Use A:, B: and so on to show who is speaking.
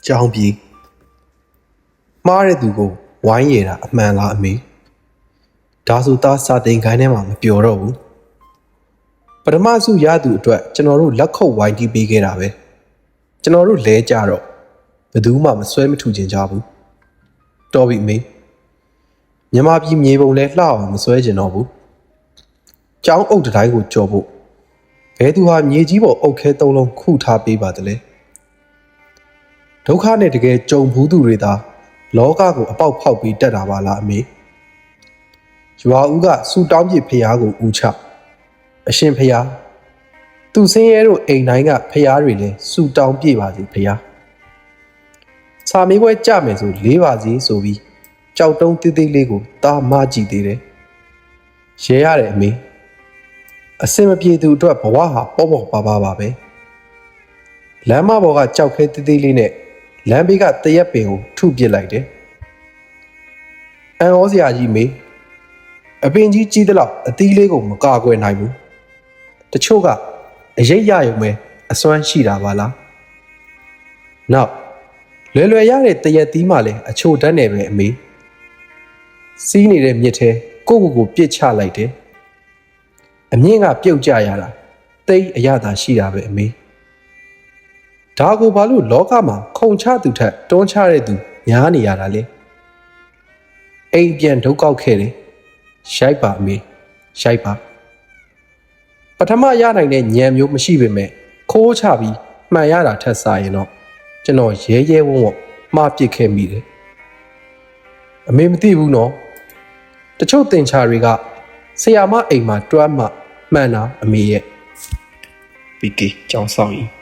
A: ကြောင်းပြီးမှားတဲ့သူကိုဝိုင်းရတာအမှန်လားအမေဒါဆိုသားစာတင်ခိုင်းထဲမှာမပြောတော့ဘူးပထမစုရသူအတွက်ကျွန်တော်တို့လက်ခုပ်ဝိုင်းတီးပေးခဲ့တာပဲကျွန်တော်တို့လဲကြတော့ဘယ်သူမှမစွဲမထူချင်ကြဘူးတော်ပြီအမေမြန်မာပြည်မြေပုံလဲလှအောင်မစွဲချင်တော့ဘူးကျောင်းအုပ်တိုင်းကိုကြော်ဖို့ဘယ်သူဟာမြေကြီးပေါ်အုပ်ခဲသုံးလုံးခုထားပေးပါတလဲဒုက္ခနဲ့တကယ်ကြုံဘူးသူတွေသာလောကကိုအပေါက်ဖောက်ပြီးတက်တာပါလားအမေရွာဦးကစူတောင်းပြစ်ဖျားကိုဦးချအရှင်ဖျားသူစင်းရဲတို့အိမ်တိုင်းကဖျားတွေလည်းစူတောင်းပြစ်ပါစီဖျားစာမေးပွဲကြမယ်ဆို၄ပါစီဆိုပြီးကြောက်တုံးသေးသေးလေးကိုတားမကြည့်သေးတယ်ရဲရတယ်အမေအစင်မပြေသူအတွက်ဘဝဟာပေါ့ပေါ့ပါပါပါပဲလမ်းမပေါ်ကကြောက်ခဲသေးသေးလေးနဲ့လမ်းဘေးကတရက်ပင်ကိုထုပစ်လိုက်တယ်အန်ဩစရာကြီးမေအပင်ကြီးကြီးသလောက်အသီးလေးကိုမကာကွယ်နိုင်ဘူးတချို့ကအရိပ်ရရုံပဲအစွမ်းရှိတာပါလားနောက်လွယ်လွယ်ရတဲ့တရက်သီးမှလည်းအချို့တန်းနေပဲအမေစီးနေတဲ့မြစ်ထဲကိုပြစ်ချလိုက်တယ်အမြင့်ကပြုတ်ကြရတာတိတ်အရသာရှိတာပဲအမေဒါကိုဘာလို့လောကမှာခုံချသူထက်တွန်းချတဲ့သူများနေရတာလဲအိမ်ပြန်ဒုက္ခောက်ခဲ့တယ်ရိုက်ပါအမေရိုက်ပါပထမရနိုင်တဲ့ညံမျိုးမရှိပေမဲ့ခိုးချပြီးမှန်ရတာထက်စားရင်တော့ကျွန်တော်ရဲရဲဝုန်းဝုန်းမှားပစ်ခဲ့မိတယ်အမေမသိဘူးနော်တချို့တင်ချာတွေကဆရာမအိမ်မှာတွမ်းမှမှန်တာအမေရဲ့ PK ကျောင်းဆောင်ကြီး